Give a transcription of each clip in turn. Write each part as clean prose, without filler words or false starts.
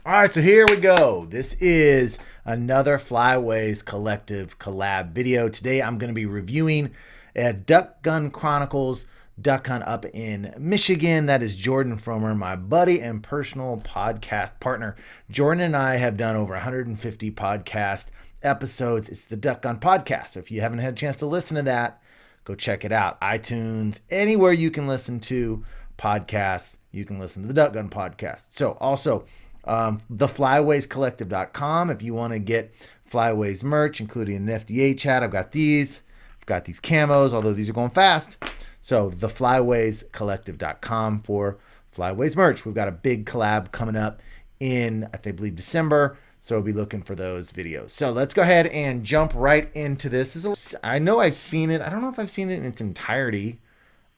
All right, so here we go. This is another Flyways Collective collab video. Today I'm going to be reviewing a Duck Gun Chronicles duck hunt up in Michigan. That is Jordan Fromer, my buddy and personal podcast partner. Jordan and I have done over 150 podcast episodes. It's the Duck Gun Podcast. So if you haven't had a chance to listen to that, go check it out. iTunes, anywhere you can listen to podcasts, you can listen to the Duck Gun Podcast. So also, theflywayscollective.com if you want to get Flyways merch, including an FDA chat. I've got these camos, although these are going fast. So theflywayscollective.com for Flyways merch. We've got a big collab coming up in, I believe, December. So we'll be looking for those videos. So let's go ahead and jump right into this. I know I've seen it. I don't know if I've seen it in its entirety.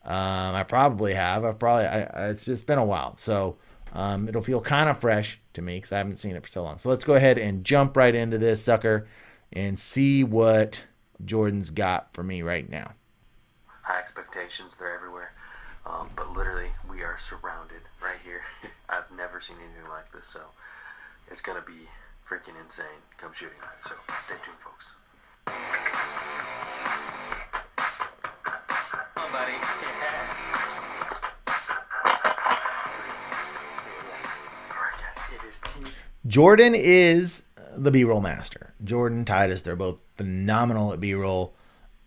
I probably have. It's been a while. So it'll feel kind of fresh to me because I haven't seen it for so long. So let's go ahead and jump right into this sucker and see what Jordan's got for me right now. High expectations, they're everywhere. But literally, we are surrounded right here. I've never seen anything like this, so it's going to be freaking insane come shooting night. So stay tuned, folks. Come on, buddy. Jordan is the B-roll master. Jordan, Titus, they're both phenomenal at B-roll.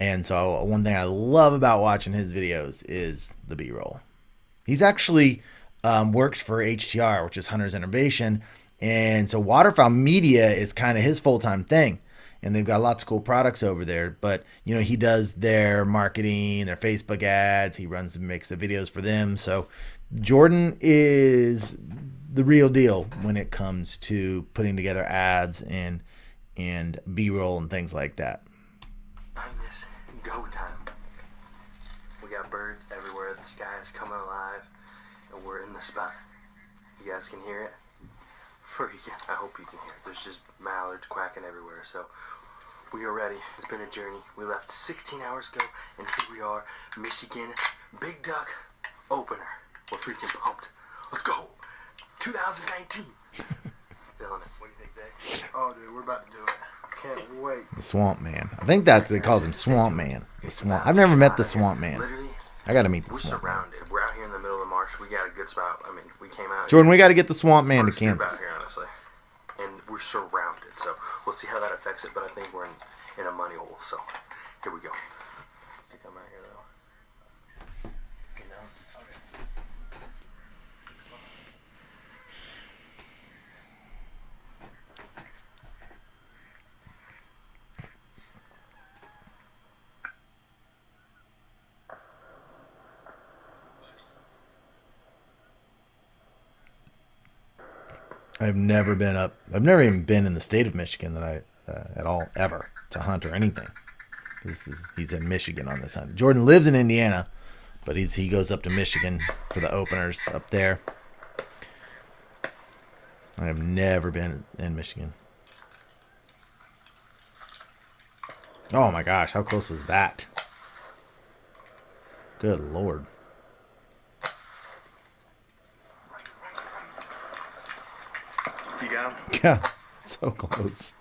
And so one thing I love about watching his videos is the B-roll. He's actually works for HTR, which is Hunter's Innovation. And so Waterfowl Media is kind of his full-time thing. And they've got lots of cool products over there. But, you know, he does their marketing, their Facebook ads. He runs and makes the videos for them. So Jordan is the real deal when it comes to putting together ads and B-roll and things like that. This go time. We got birds everywhere. The sky is coming alive, and we're in the spot. You guys can hear it. I hope you can hear it. There's just mallards quacking everywhere. So we are ready. It's been a journey. We left 16 hours ago, and here we are, Michigan Big Duck Opener. We're freaking pumped. Let's go. 2019. Feeling it. What do you think, Zach? Oh, dude, we're about to do it. Can't wait. The Swamp Man. I think that's they calls him Swamp Man. The Swamp. I've never met the Swamp Man. I got to meet the Swamp Man. We're surrounded. We're out here in the middle of the marsh. We got a good spot. I mean, we came out. Jordan, we got to get the Swamp Man to Kansas. Out here, honestly, and we're surrounded. So we'll see how that affects it. But I think we're in a money hole. So here we go. Let's come out here though. You know. Okay. I've never even been in the state of Michigan that I at all ever to hunt or anything. He's in Michigan on this hunt. Jordan lives in Indiana, but he goes up to Michigan for the openers up there. I have never been in Michigan. Oh my gosh, how close was that? Good Lord. You got him? Yeah, so close.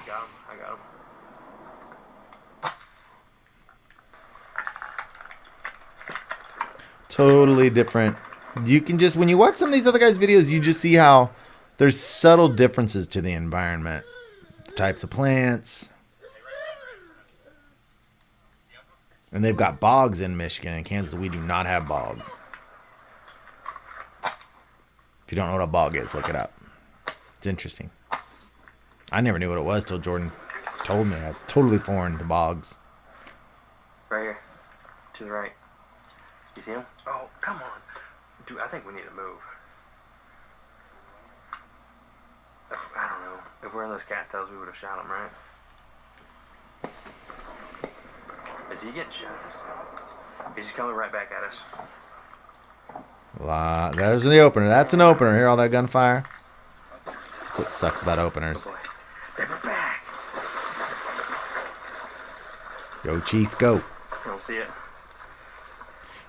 Got him. I got him. Totally different. You can just, when you watch some of these other guys' videos, you just see how there's subtle differences to the environment. The types of plants. And they've got bogs in Michigan. In Kansas, we do not have bogs. If you don't know what a bog is, look it up. It's interesting. I never knew what it was till Jordan told me. I'm totally foreign to bogs. Right here. To the right. You see him? Oh, come on. Dude, I think we need to move. I don't know. If we're in those cattails, we would have shot him, right? Is he getting shot? He's coming right back at us. There's the opener. That's an opener. Hear all that gunfire? That's what sucks about openers. Oh, they were back. Go, Chief, go. I don't see it.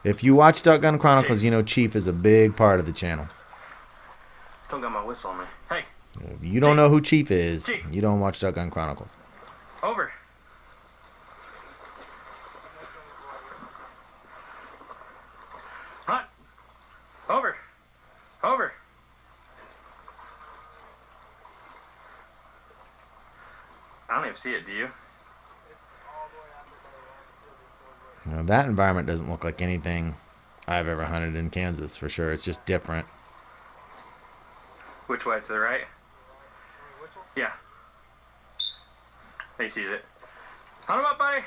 If you watch Duck Gun Chronicles, you know Chief is a big part of the channel. Don't got my whistle on me. Hey. If you don't know who Chief is, Chief. you don't watch Duck Gun Chronicles. Over. Hot. Over. Over. I don't even see it, do you? You know, that environment doesn't look like anything I've ever hunted in Kansas, for sure. It's just different. Which way? To the right? Yeah. He sees it. Hunt him up, buddy.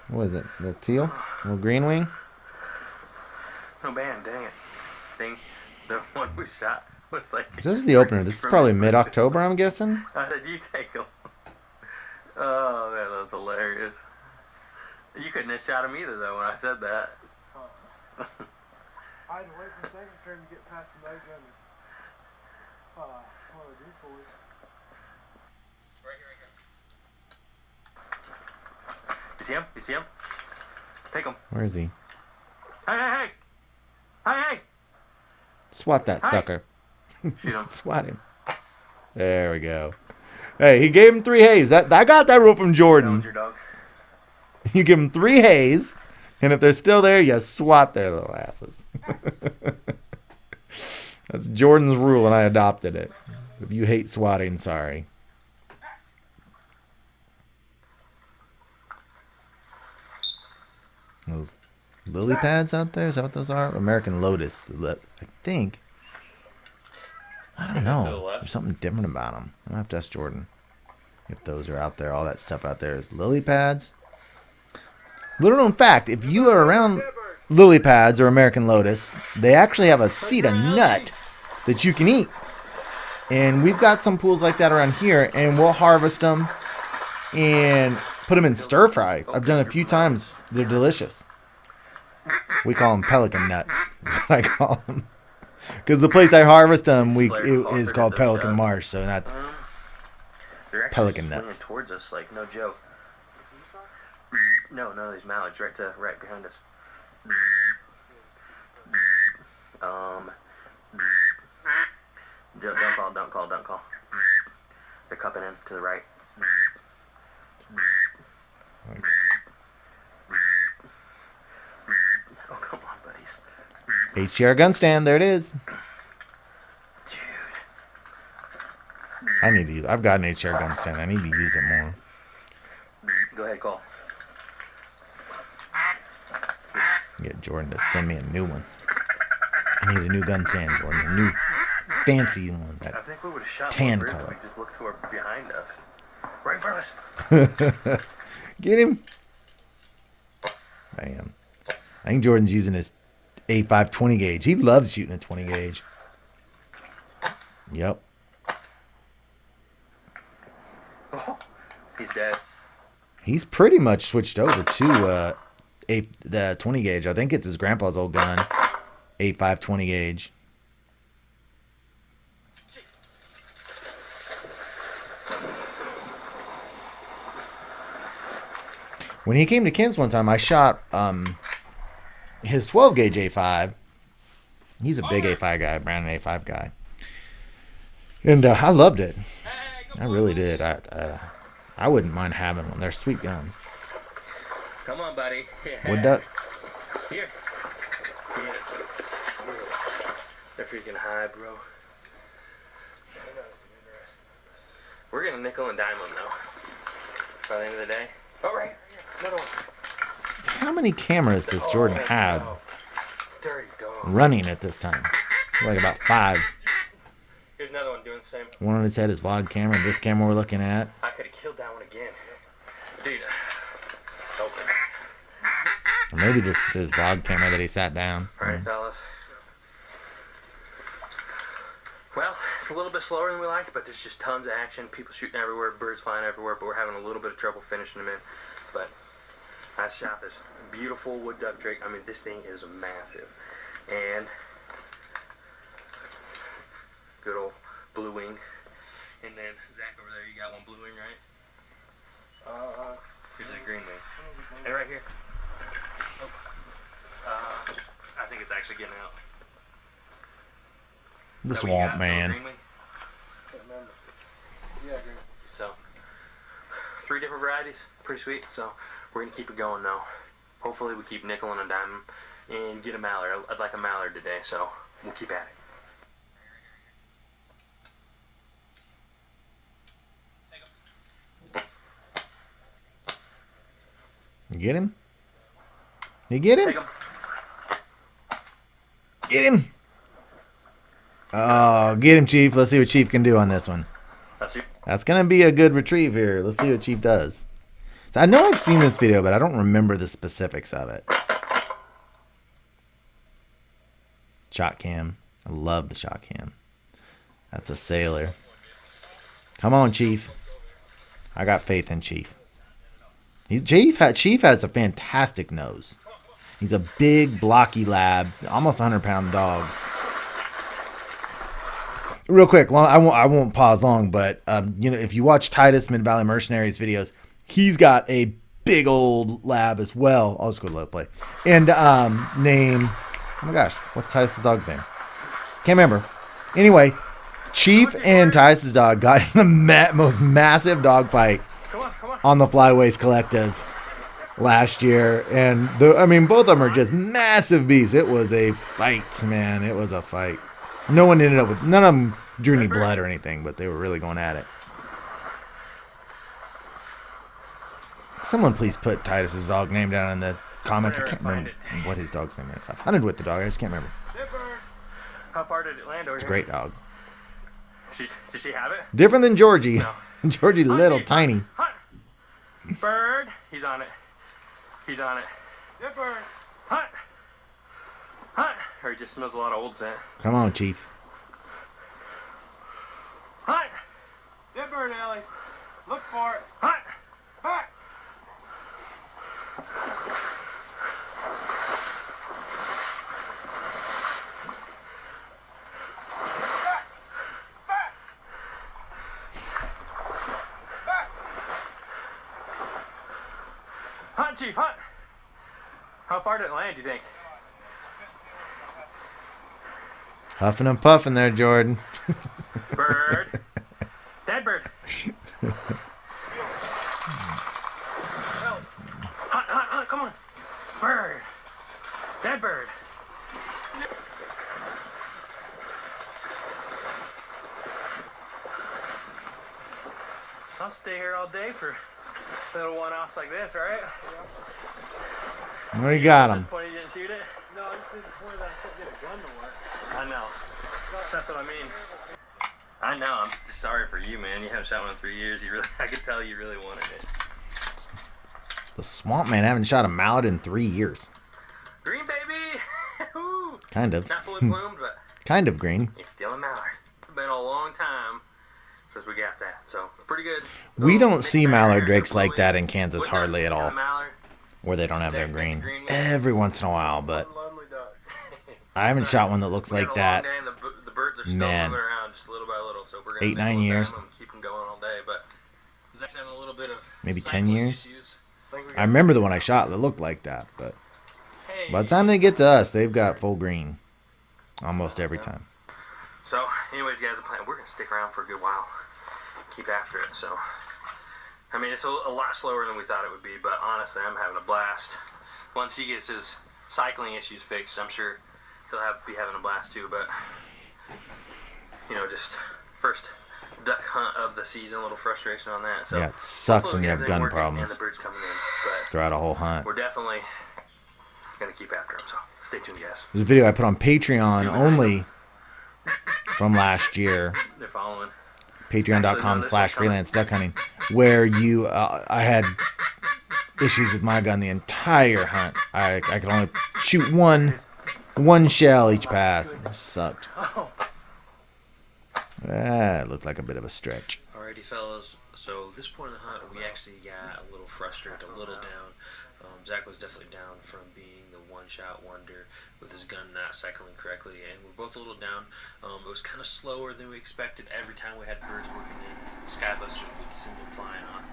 What is it? Little teal? Little green wing? No band, dang it. The one we shot was like... So this is the opener. This is probably mid-October, I'm guessing. I said, you take him. Oh, man, that was hilarious. You couldn't have shot him either, though, when I said that. I had to wait for the second turn to get past the nose gun. One of the decoys. Right here. You see him? You see him? Take him. Where is he? Hey, hey, hey! Hey, hey! Swat that sucker. Shoot him. Swat him. There we go. Hey, he gave him 3 hays. I got that rule from That Jordan. was your dog. You give them 3 hays, and if they're still there, you swat their little asses. That's Jordan's rule, and I adopted it. If you hate swatting, sorry. Those lily pads out there, is that what those are? American Lotus, I think. I don't know. There's something different about them. I'll have to ask Jordan if those are out there. All that stuff out there is lily pads. Little known fact, if you are around lily pads or American Lotus, they actually have a seed, a nut, that you can eat. And we've got some pools like that around here, and we'll harvest them and put them in stir fry. I've done it a few times. They're delicious. We call them pelican nuts. That's what I call them. Because the place I harvest them is called Pelican Marsh, so that's They're actually pelican swinging nuts. towards us, like, no joke. No, none of these mallards, right behind us. Don't call. They're cupping in to the right. Oh, come on, buddies. HCR gun stand, there it is. Dude. I need to use. I've got an HCR gun stand. I need to use it more. Go ahead, call. Get Jordan to send me a new one. I need a new gun stand, Jordan. A new fancy one. I think we would have shot tan more birds color. if we just looked toward behind us. Right in front of us. Get him. Bam. I think Jordan's using his A5 20 gauge. He loves shooting a 20 gauge. Yep. Oh, he's dead. He's pretty much switched over to the 20 gauge. I think it's his grandpa's old gun. A5 20 gauge. When he came to Kansas one time, I shot his 12 gauge A5. He's a big A5 guy, Brandon A5 guy. And I loved it. I really did. I wouldn't mind having one. They're sweet guns. Come on, buddy. Yeah. Wood duck. Here. Yeah. They're freaking high, bro. We're gonna nickel and dime them, though. By the end of the day. Oh, right. Another one. How many cameras does Jordan have Dirty dog. running at this time? Like about 5. Here's another one doing the same. One on his head is vlog camera. This camera we're looking at. I could have killed that one again. Dude. Open. Or maybe this is his vlog camera that he sat down. Alright, fellas. Well, it's a little bit slower than we like, but there's just tons of action. People shooting everywhere, birds flying everywhere, but we're having a little bit of trouble finishing them in. But I shot this beautiful wood duck drake. I mean, this thing is massive. And good old blue wing. And then, Zach, over there, you got one blue wing, right? Here's a green wing. And right here. I think it's actually getting out. The That what you swamp got? man. Green wing? Can't remember. Yeah, green. So, 3 different varieties. Pretty sweet. So, we're going to keep it going now. Hopefully we keep nickel and a dime and get a mallard. I'd like a mallard today, so we'll keep at it. You get him? You get him? Take 'em. Get him! Oh, get him, Chief. Let's see what Chief can do on this one. That's going to be a good retrieve here. Let's see what Chief does. So I know I've seen this video, but I don't remember the specifics of it. Shot cam. I love the shot cam. That's a sailor. Come on, Chief. I got faith in Chief. Chief has a fantastic nose. He's a big, blocky lab, almost 100-pound dog. Real quick, I won't pause long, but you know, if you watch Titus Mid Valley Mercenaries videos, he's got a big old lab as well. I'll just go to let it play. And name, oh my gosh, what's Titus's dog's name? Can't remember. Anyway, Chief and Titus's dog got in the most massive dog fight on the Flyways Collective last year, and I mean, both of them are just massive beasts. It was a fight, man. It was a fight. None of them drew any blood or anything, but they were really going at it. Someone please put Titus's dog name down in the comments. I can't remember what his dog's name is. I've hunted with the dog. I just can't remember. How far did it land over It's a here? great dog. Did she have it? Different than Georgie. No. Georgie little, tiny. Hunt. Bird. He's on it. He's on it. Dipper. Hunt. Hunt. Or he just smells a lot of old scent. Come on, Chief. Hunt. Dipper, Ellie. Look for it. Hunt. Hunt. Hunt, Chief, hunt. How far did it land, do you think? Huffing and puffing there, Jordan. Bird. Dead bird. Hunt, come on. Bird. Dead bird. I'll stay here all day for little one-offs like this, right? We got At him. this point, you didn't shoot it? No, I just disappointed that I couldn't get a gun to work. I know. That's what I mean. I know. I'm just sorry for you, man. You haven't shot one in 3 years. I could tell you really wanted it. The swamp man haven't shot a mallard in 3 years. Green baby. Woo. Kind of. Not fully bloomed, but Kind of green. it's still a mallard. It's been a long time since we got that, so pretty good. We Little don't mixed see bag mallard here, drakes bluey. like that in Kansas Wouldn't hardly have at all, a mallard. where they don't have their Exactly, green. green one. Every once in a while, but Lonely duck. I haven't shot one that looks We had like a long that. day and the birds are still Man. moving around just little by little, so we're gonna 8, 9 nickel and years. dime them and keep them going all day. But I was actually having a little bit of Maybe 10 cycling years? issues. I remember the one I shot that looked like that, but Hey. by the time they get to us, they've got full green. Almost every time. So, anyways, guys, the plan, we're gonna stick around for a good while, keep after it. So, I mean, it's a lot slower than we thought it would be, but honestly, I'm having a blast. Once he gets his cycling issues fixed, I'm sure he'll be having a blast too. But you know, just first duck hunt of the season, a little frustration on that. So Yeah, it sucks when hopefully you have everything gun working problems and the birds coming in, but throughout a whole hunt. we're definitely gonna keep after him. So, stay tuned, guys. There's a video I put on Patreon only from last year. They're following. Patreon.com/freelance duck hunting, where I had issues with my gun the entire hunt. I could only shoot one shell each pass. It sucked. Oh. It looked like a bit of a stretch. Alrighty, fellas. So this point in the hunt, we actually got a little frustrated, a little down. Zach was definitely down from being the one-shot wonder with his gun not cycling correctly, and we're both a little down. It was kind of slower than we expected. Every time we had birds working in, skybusters would send them flying off,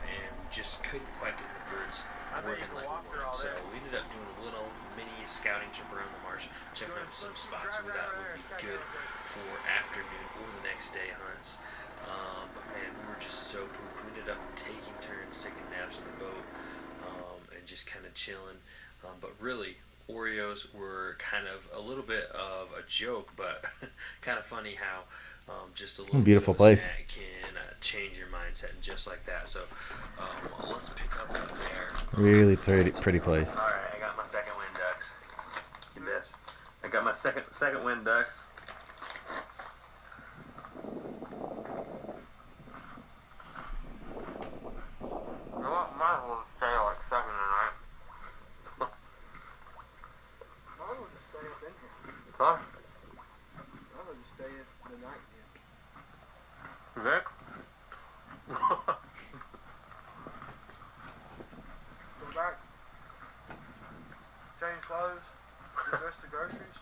and we just couldn't quite get the birds working like we wanted. So we ended up doing a little mini scouting trip around the marsh, checking out some spots we thought would be good for afternoon or the next day hunts. But man, we were just so pooped. We ended up taking turns, taking naps on the boat, and just kind of chilling. But really, Oreos were kind of a little bit of a joke, but kind of funny how just a little beautiful bit of a place snack can change your mindset, and just like that. So let's pick up right there. Really pretty place. All right, I got my second wind ducks. Get this. I got my second wind ducks. Might as well stay like second tonight. Mine will just stay up in here. Huh? Mine will just stay the night here. Vic? Go back. Change clothes. Get the rest of the groceries.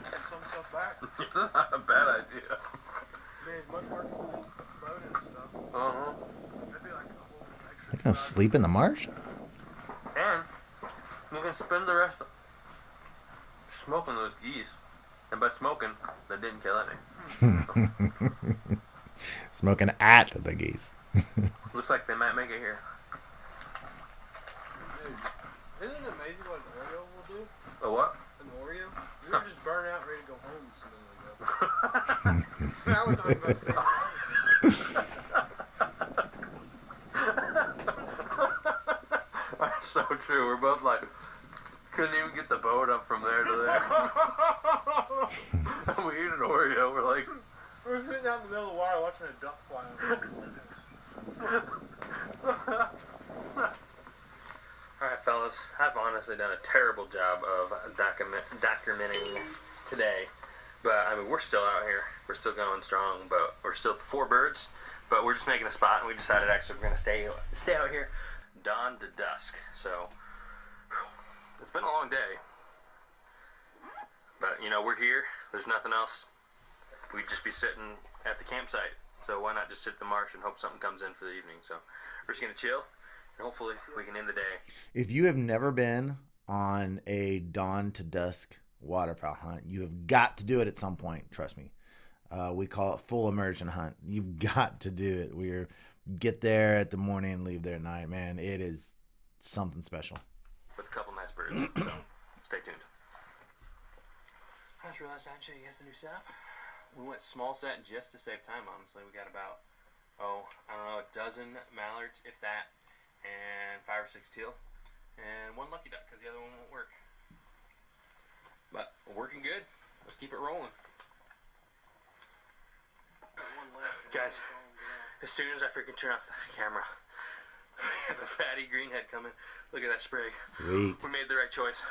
Take some stuff back. It's not a bad idea. I mean, as much work as it is to put the boat in and stuff. Uh-huh. That'd be like a whole extra. They're gonna sleep in the marsh? And you can spend the rest smoking those geese. And by smoking, that didn't kill any. Smoking at the geese. Looks like they might make it here. Dude, isn't it amazing what an Oreo will do? A what? An Oreo? We were just burnt out, ready to go home just a minute ago. Now we're talking about staying alive. That's so true. We're both like, couldn't even get the boat up from there to there. And we eat an Oreo. We're like, We're sitting out in the middle of the water watching a duck fly over. alright, fellas, I've honestly done a terrible job of documenting today. But, I mean, we're still out here. We're still going strong, but we're still 4 birds. But we're just making a spot, and we decided actually we're going to stay out here dawn to dusk. So, it's been a long day. But, you know, we're here. There's nothing else. We'd just be sitting at the campsite. So why not just sit at the marsh and hope something comes in for the evening. So we're just going to chill, and hopefully we can end the day. If you have never been on a dawn to dusk waterfowl hunt, you have got to do it at some point. Trust me. We call it full immersion hunt. You've got to do it. We're get there at the morning and leave there at night. Man, it is something special. With a couple nice birds. So stay tuned. I just realized I didn't show you guys the new setup. We went small set just to save time, honestly. We got about, a dozen mallards, if that, and 5 or 6 teal, and 1 lucky duck, because the other one won't work. But we're working good. Let's keep it rolling. Guys, as soon as I freaking turn off the camera, we have a fatty greenhead coming. Look at that spray. Sweet. We made the right choice.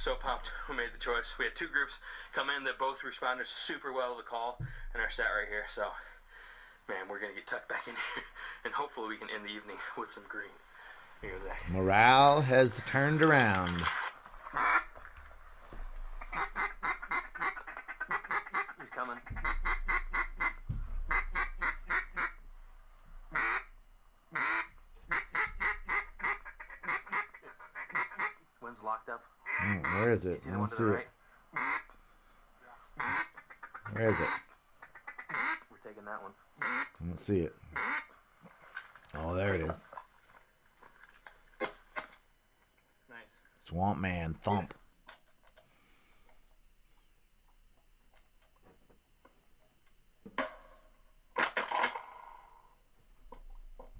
So pumped. We made the choice. We had 2 groups come in that both responded super well to the call and are sat right here. So, man, we're going to get tucked back in here, and hopefully we can end the evening with some green. Here goes that. Morale has turned around. He's coming. Wind's locked up. Where is it? See I the don't one to see the it. right? Where is it? We're taking that one. I don't see it. Oh, there it is. Nice. Swamp Man Thump.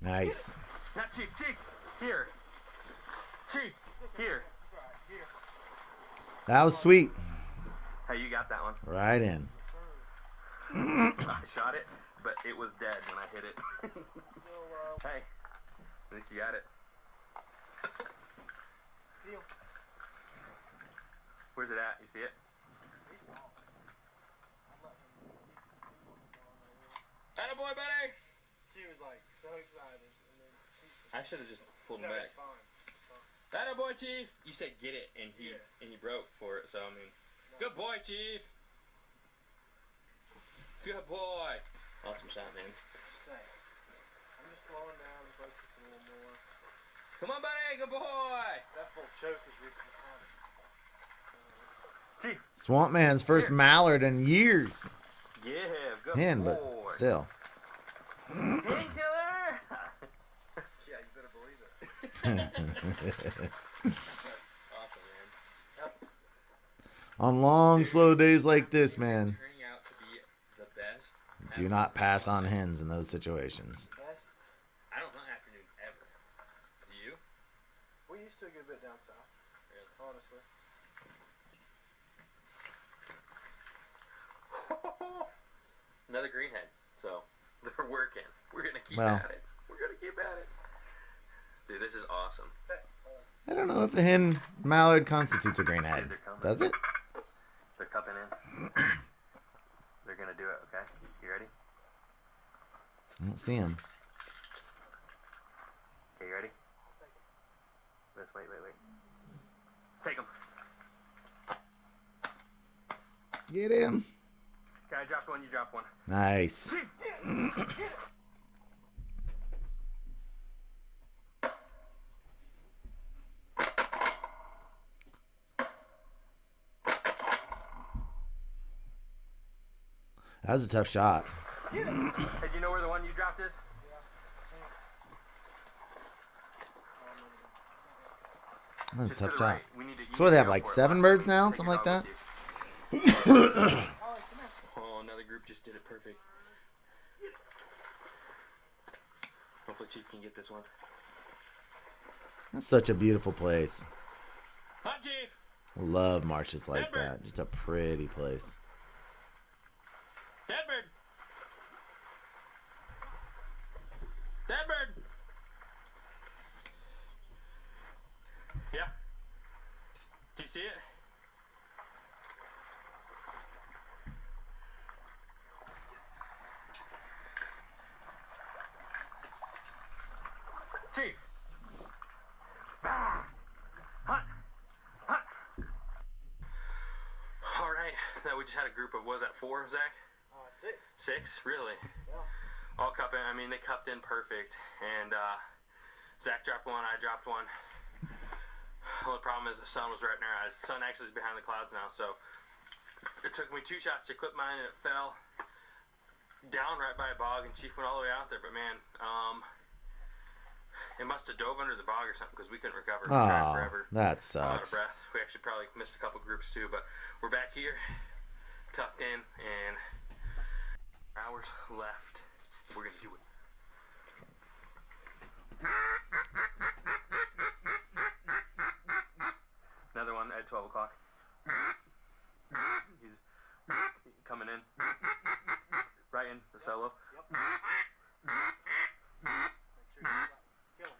Nice. Now, Chief, here. Chief, here. That was sweet. Hey, you got that one. Right in. I shot it, but it was dead when I hit it. Hey, at least you got it. Where's it at? You see it? Atta boy, buddy! She was like so excited. And then I should have just pulled him no, back. it's fine. Atta boy, Chief! You said get it, and he broke for it, so I mean, good boy, Chief! Good boy! Awesome shot, man. I'm just slowing down and focusing a little more. Come on, buddy. Good boy. That full choke is reaching the front. Chief. Swamp Man's first mallard in years. Yeah, good Man, boy. but still. Painkiller. Yeah, you better believe it. Awesome, man. On long, slow days like this, man, Turning out to be the best. do not pass on hens in those situations. Best. I don't hunt afternoons ever. Do you? We used to a good bit down south, honestly. Another greenhead. So they're working. We're gonna keep Well. at it. We're gonna keep at it. Dude, this is awesome. I don't know if a hen mallard constitutes a greenhead. Does it? They're cupping in. They're gonna do it. Okay, you ready? I don't see him. Okay, you ready? Let's wait. Take him. Get him. Okay, I dropped one. You dropped one. Nice. That was a tough shot. Hey, do you know where the one you dropped is? That was a Just to tough the shot. right. We need to. So what, they have like 7 birds now? Something like that? Oh, another group just did it perfect. Hopefully Chief can get this one. That's such a beautiful place. Hot Chief! Love marshes like that. Just a pretty place. Deadbird! Deadbird! Yeah. Do you see it? Chief! Ah! Hot! Hot! All right, now we just had a group of, what was that, 4, Zach? 6. 6? Really? Yeah. All cupping. I mean, they cupped in perfect. And Zach dropped one, I dropped one. Well, the problem is the sun was right in our eyes. The sun actually is behind the clouds now, so it took me 2 shots to clip mine, and it fell down right by a bog, and Chief went all the way out there. But man, it must have dove under the bog or something because we couldn't recover. We tried Oh, forever. that I'm out of sucks. breath. We actually probably missed a couple groups too, but we're back here, tucked in, and hours left. We're gonna do it. Another one at 12 o'clock. He's coming in. Right in the solo. Yep. Make sure you kill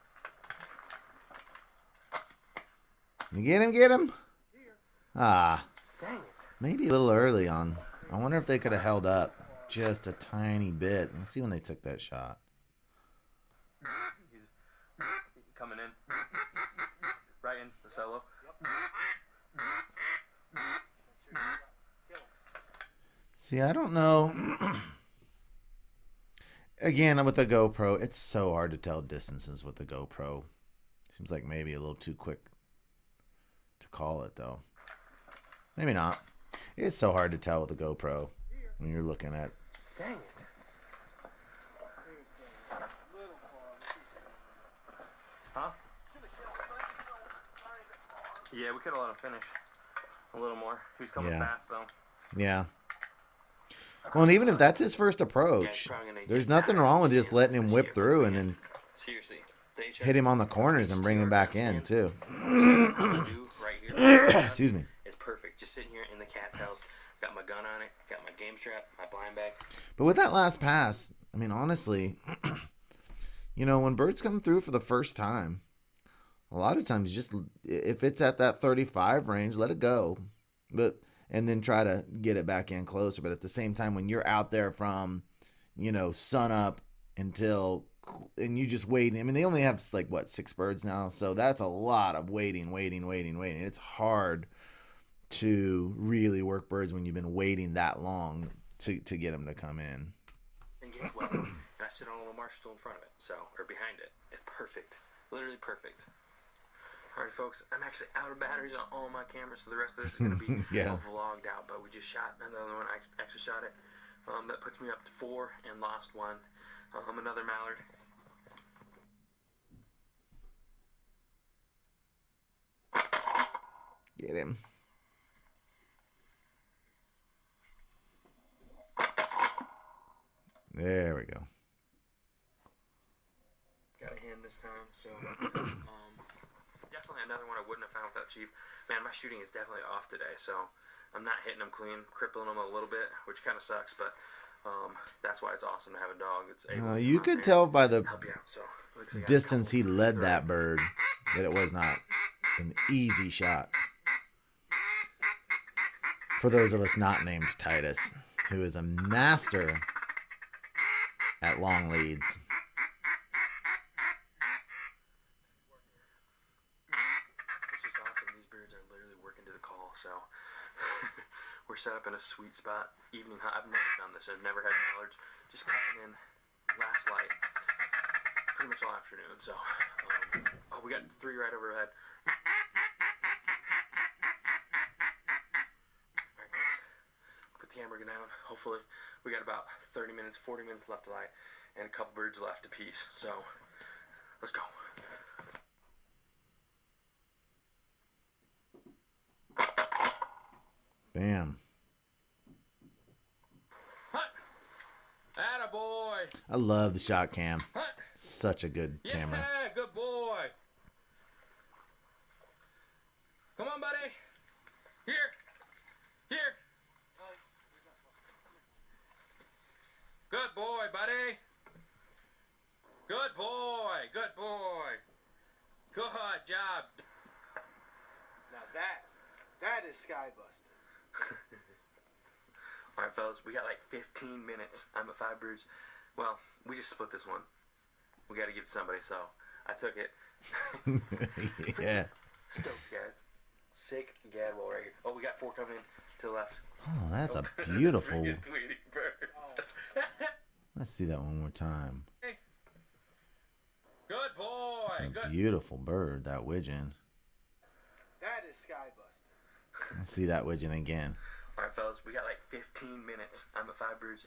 him. You get him? Here. Ah, Dang it. maybe a little early on. I wonder if they could have held up just a tiny bit. Let's see when they took that shot. He's coming in. Right in the solo. Yep. Make sure you kill him. See, I don't know. Again, with the GoPro, it's so hard to tell distances with the GoPro. Seems like maybe a little too quick to call it, though. Maybe not. It's so hard to tell with the GoPro when you're looking at. Dang it. Here's the little farm. Huh? Should have killed him. Find it far. Yeah, we could have let him finish a little more. He was coming Yeah. fast, though. Yeah. Well, and even if that's his first approach, there's nothing wrong with just letting him whip through and then Seriously. hit him on the corners and bring him back in, too. Right here. Excuse me. It's perfect. Just sitting here in the cattails. Got my gun on it. Got my game strap. My blind bag. But with that last pass, I mean, honestly, when birds come through for the first time, a lot of times just, if it's at that 35 range, let it go. And then try to get it back in closer. But at the same time, when you're out there from, sun up until, and you just wait. I mean, they only have 6 birds now. So that's a lot of waiting. It's hard to really work birds when you've been waiting that long to get them to come in. And guess what? And I sit on a little marsh stool in front of it, so, or behind it. It's perfect. Literally perfect. Alright folks, I'm actually out of batteries on all my cameras, so the rest of this is going to be Yeah. vlogged out, but we just shot another one. I actually shot it. That puts me up to 4 and lost 1. Another mallard. Get him. There we go. Got a hand this time, so definitely another one I wouldn't have found without Chief. Man, my shooting is definitely off today, so I'm not hitting them clean, crippling them a little bit, which kind of sucks, but that's why it's awesome to have a dog that's able to You come could out tell by there the and help you out. So looks like I got a distance couple he led birds that right. bird that it was not an easy shot. For those of us not named Titus, who is a master at long leads. It's just awesome. These birds are literally working to the call, so we're set up in a sweet spot. Evening hunt. I've never done this. I've never had mallards. Just coming in last light, pretty much all afternoon. So, oh, we got 3 right overhead. Alright, guys. Put the camera down. Hopefully, we got about 30 minutes, 40 minutes left to light, and a couple birds left apiece. So, let's go. Bam. Hunt! Attaboy! I love the shot cam. Hunt! Such a good camera. Yeah, good boy. Come on, buddy. Here. Here. Good boy, buddy. Good boy. Good boy. Good job. Now that is skybuster. All right, fellas, we got like 15 minutes. I'm at 5 birds. Well, we just split this one. We got to give it to somebody, so I took it. Yeah. Stoked, guys. Sick gadwall right here. Oh, we got 4 coming in to the left. Oh, that's a beautiful. Freaking Tweety bird. Let's see that one more time. Good boy. A Good. beautiful bird, that widgeon. That is skybuster. Let's see that widgeon again. All right, fellas, we got like 15 minutes. I'm at 5 birds.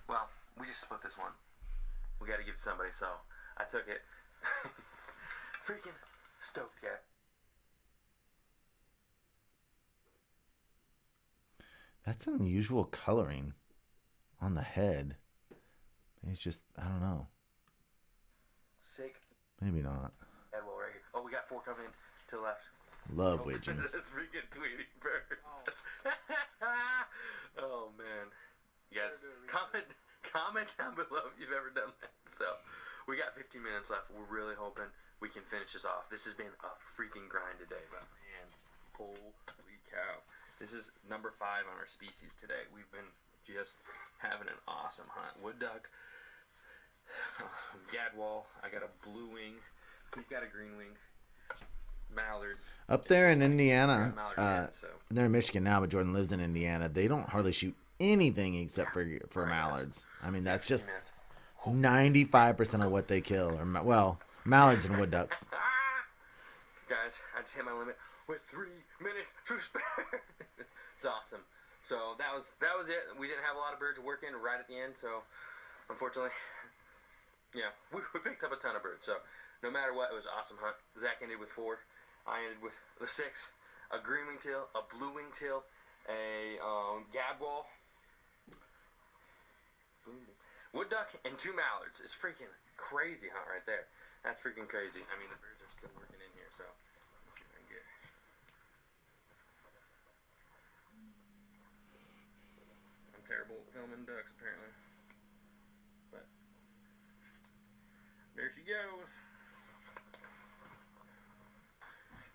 Well, we just split this one. We got to give it to somebody, so I took it. Freaking stoked, guys. That's unusual coloring on the head. It's just, I don't know. Sick Maybe not. gadwall right here. Oh, we got 4 coming in to the left. Love widgeons. That's freaking Tweety birds. Oh man, you guys, comment down below if you've ever done that. So, we got 15 minutes left. We're really hoping we can finish this off. This has been a freaking grind today, but man, holy cow! This is number 5 on our species today. We've been just having an awesome hunt. Wood duck, gadwall. I got a blue wing. He's got a green wing. Mallard. Up there in Indiana, Mallard again, so. they're in Michigan now, but Jordan lives in Indiana. They don't hardly shoot anything except for Right, mallards. I mean, that's just 15 minutes. 95% of what they kill. Or well, mallards and wood ducks. Guys, I just hit my limit with 3 minutes to spare. It's awesome. So that was it. We didn't have a lot of birds to work in right at the end, so unfortunately, yeah, we picked up a ton of birds. So no matter what, it was an awesome hunt. Zach ended with 4. I ended with the 6. A green wingtail, a blue wingtail, a gadwall, wood duck, and 2 mallards. It's freaking crazy hunt right there. That's freaking crazy. I mean, the birds are still working in here, so let's see if I can get. I'm terrible at filming ducks, apparently. But there she goes.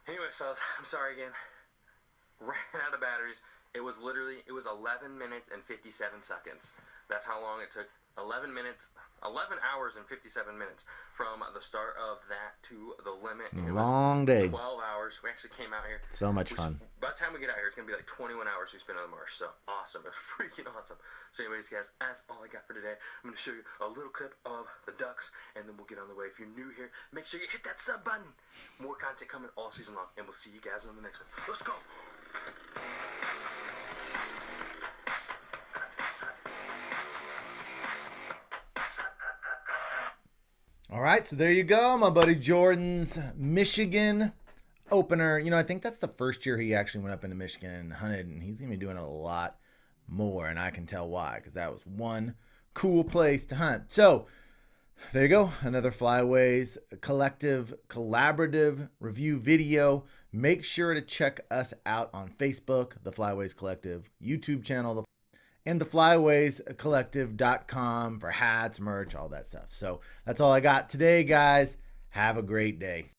Anyways, fellas, I'm sorry again. Ran out of batteries. It was 11 minutes and 57 seconds. That's how long it took 11 hours and 57 minutes from the start of that to the limit. It Long was day. 12 hours. We actually came out here. So much fun. By the time we get out here, it's going to be like 21 hours we spent on the marsh. So awesome. It's freaking awesome. So anyways, guys, that's all I got for today. I'm going to show you a little clip of the ducks, and then we'll get on the way. If you're new here, make sure you hit that sub button. More content coming all season long, and we'll see you guys on the next one. Let's go. All right, so there you go, my buddy Jordan's Michigan opener. You know, I think that's the first year he actually went up into Michigan and hunted, and he's going to be doing it a lot more, and I can tell why, because that was one cool place to hunt. So there you go, another Flyways Collective collaborative review video. Make sure to check us out on Facebook, the Flyways Collective YouTube channel, and the flywayscollective.com for hats, merch, all that stuff. So that's all I got today, guys. Have a great day.